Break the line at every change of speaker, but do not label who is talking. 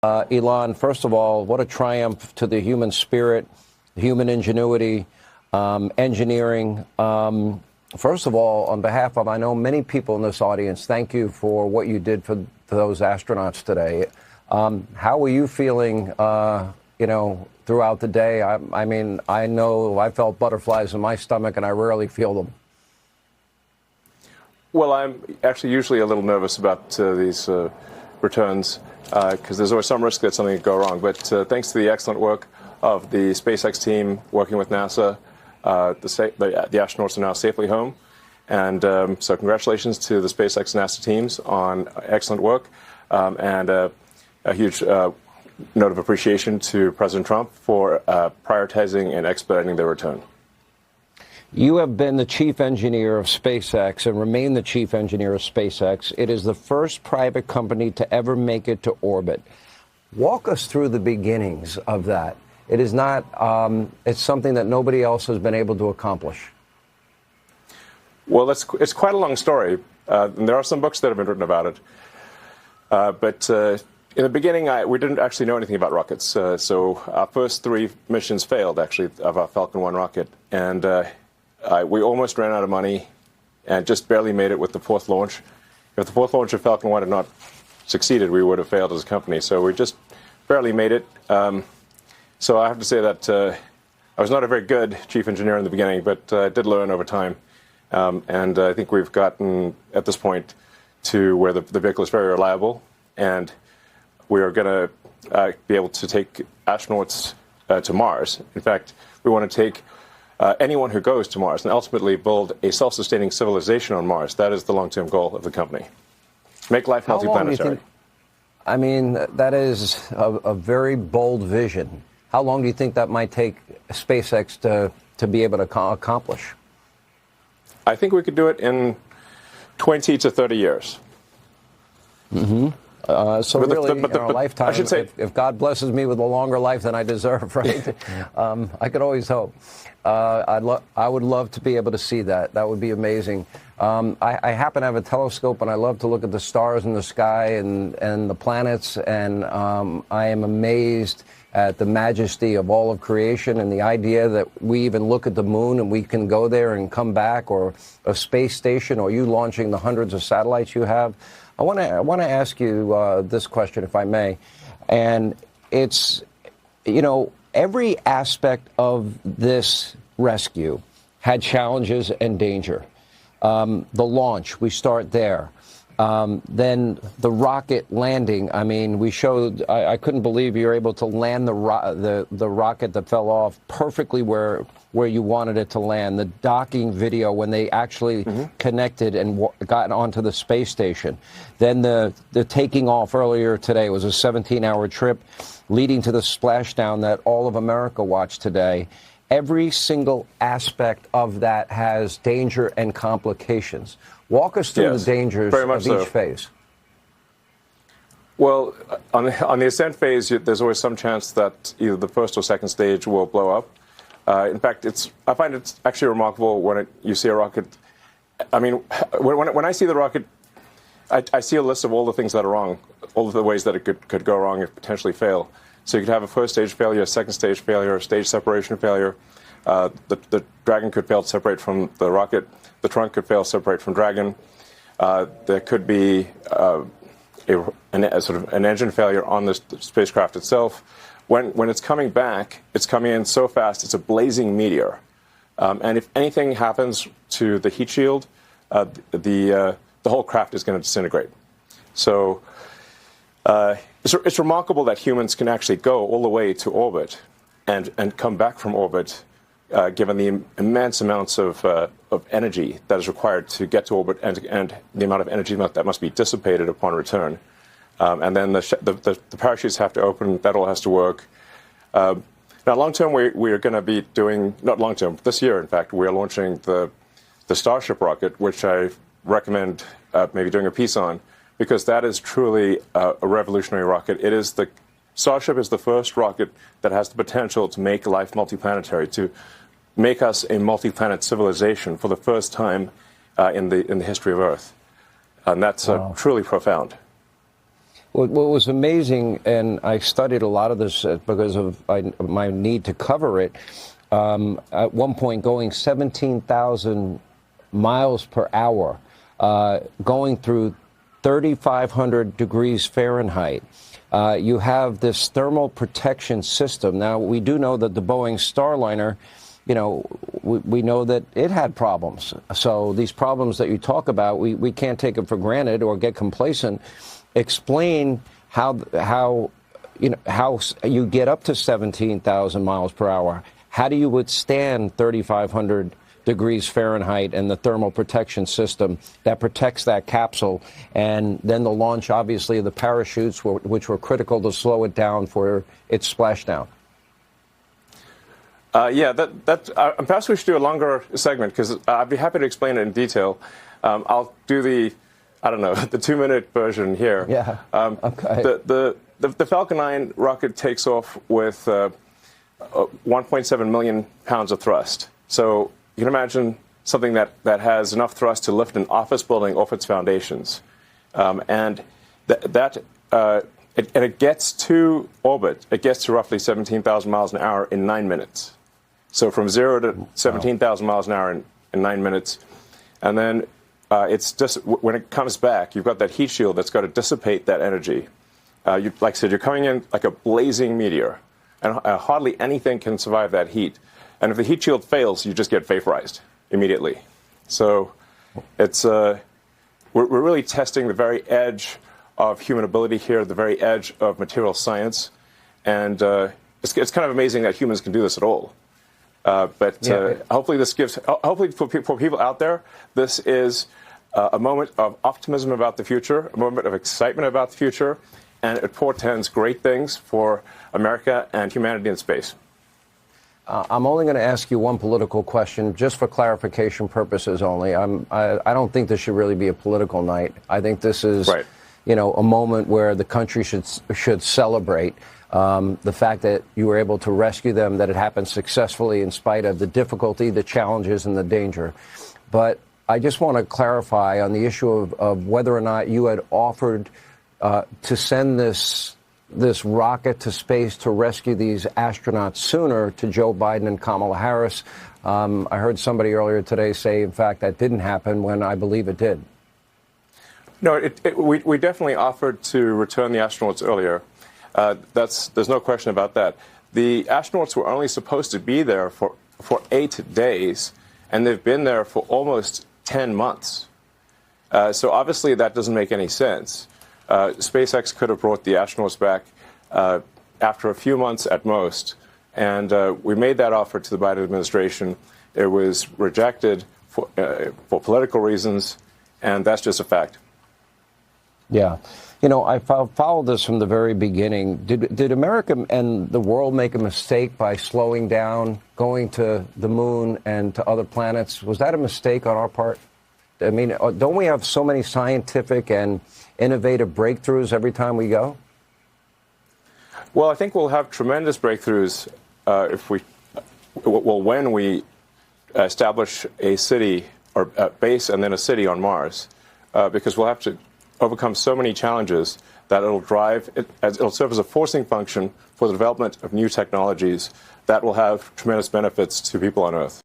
Elon, first of all, what a triumph to the human spirit, human ingenuity, engineering. First of all, on behalf of, I know many people in this audience, thank you for what you did for those astronauts today. How were you feeling, throughout the day? I mean, I know I felt butterflies in my stomach, and I rarely feel them.
Well, I'm actually usually a little nervous about these returns because there's always some risk that something could go wrong. But thanks to the excellent work of the SpaceX team working with NASA, the astronauts are now safely home. And so congratulations to the SpaceX and NASA teams on excellent work, and a huge note of appreciation to President Trump for prioritizing and expediting their return.
You have been the chief engineer of SpaceX and remain the chief engineer of SpaceX. It is the first private company to ever make it to orbit. Walk us through the beginnings of that. It is not, it's something that nobody else has been able to accomplish.
Well, it's quite a long story. And there are some books that have been written about it. But in the beginning, we didn't actually know anything about rockets. So our first 3 missions failed, actually, of our Falcon 1 rocket. And we almost ran out of money and just barely made it with the 4th launch. If the 4th launch of Falcon 1 had not succeeded, we would have failed as a company. So we just barely made it. So I have to say that I was not a very good chief engineer in the beginning, but I did learn over time. And I think we've gotten, at this point, to where the vehicle is very reliable. And we are going to be able to take astronauts to Mars. In fact, we want to take anyone who goes to Mars and ultimately build a self-sustaining civilization on Mars. That is the long-term goal of the company. Make life multiplanetary.
I mean, that is a very bold vision. How long do you think that might take SpaceX to be able to accomplish?
I think we could do it in 20 to 30 years.
Mm-hmm. So
but
really,
in our
lifetime,
I should say,
if God blesses me with a longer life than I deserve, right? I could always hope. I would love to be able to see that. That would be amazing. I happen to have a telescope, and I love to look at the stars in the sky and the planets, and I am amazed at the majesty of all of creation and the idea that we even look at the moon and we can go there and come back, or a space station, or you launching the hundreds of satellites you have. I want to ask you this question, if I may, and it's, every aspect of this rescue had challenges and danger. The launch, we start there. Then the rocket landing. I mean, we showed. I couldn't believe you were able to land the rocket that fell off perfectly where you wanted it to land. The docking video when they actually connected and got onto the space station. Then the taking off earlier today was a 17-hour trip, leading to the splashdown that all of America watched today. Every single aspect of that has danger and complications. Walk us through the dangers of each phase.
Well, on the ascent phase, there's always some chance that either the first or second stage will blow up. In fact, I find it's actually remarkable when you see a rocket. I mean, when I see the rocket, I see a list of all the things that are wrong, all of the ways that it could go wrong and potentially fail. So you could have a first stage failure, a second stage failure, a stage separation failure. The Dragon could fail to separate from the rocket. The trunk could fail to separate from Dragon. There could be sort of an engine failure on the spacecraft itself. When it's coming back, it's coming in so fast, it's a blazing meteor. And if anything happens to the heat shield, the whole craft is going to disintegrate. So it's remarkable that humans can actually go all the way to orbit and come back from orbit, given the immense amounts of energy that is required to get to orbit and the amount of energy that must be dissipated upon return. And then the parachutes have to open. That all has to work. Now, long term, we are going to be doing, not long term, this year, in fact, we are launching the Starship rocket, which I recommend maybe doing a piece on, because that is truly a revolutionary rocket. Starship is the first rocket that has the potential to make life multiplanetary, to make us a multi-planet civilization for the first time in the history of Earth. And that's truly profound.
What was amazing, and I studied a lot of this because of my need to cover it, at one point going 17,000 miles per hour, going through 3,500 degrees Fahrenheit. You have this thermal protection system. Now, we do know that the Boeing Starliner, you know, we know that it had problems. So these problems that you talk about, we can't take them for granted or get complacent. Explain how you get up to 17,000 miles per hour. How do you withstand 3,500 degrees Fahrenheit and the thermal protection system that protects that capsule? And then the launch, obviously, of the parachutes, which were critical to slow it down for its splashdown.
Yeah, perhaps we should do a longer segment because I'd be happy to explain it in detail. I'll do the 2-minute version here.
Yeah. Okay.
The Falcon 9 rocket takes off with 1.7 million pounds of thrust. So you can imagine something that has enough thrust to lift an office building off its foundations. And it gets to orbit. It gets to roughly 17,000 miles an hour in 9 minutes. So from 0 to 17,000 miles an hour in 9 minutes. And then it's just when it comes back, you've got that heat shield that's got to dissipate that energy. Like I said, you're coming in like a blazing meteor, and hardly anything can survive that heat. And if the heat shield fails, you just get vaporized immediately. So it's we're really testing the very edge of human ability here, the very edge of material science, and it's kind of amazing that humans can do this at all. Hopefully this gives, hopefully for people out there, this is a moment of optimism about the future, a moment of excitement about the future, and it portends great things for America and humanity in space.
I'm only going to ask you one political question, just for clarification purposes only. I don't think this should really be a political night. I think this is,
right,
a moment where the country should celebrate the fact that you were able to rescue them, that it happened successfully in spite of the difficulty, the challenges, and the danger. But I just want to clarify on the issue of whether or not you had offered to send this rocket to space to rescue these astronauts sooner to Joe Biden and Kamala Harris. I heard somebody earlier today say, in fact, that didn't happen when I believe it did.
No, we definitely offered to return the astronauts earlier. There's no question about that. The astronauts were only supposed to be there for 8 days, and they've been there for almost 10 months. So obviously that doesn't make any sense. SpaceX could have brought the astronauts back after a few months at most, and we made that offer to the Biden administration. It was rejected for political reasons, and that's just a fact.
Yeah. I followed this from the very beginning. Did America and the world make a mistake by slowing down, going to the moon and to other planets? Was that a mistake on our part? I mean, don't we have so many scientific and innovative breakthroughs every time we go?
Well, I think we'll have tremendous breakthroughs when we establish a city or a base and then a city on Mars, because we'll have to overcome so many challenges that it'll serve as a forcing function for the development of new technologies that will have tremendous benefits to people on Earth.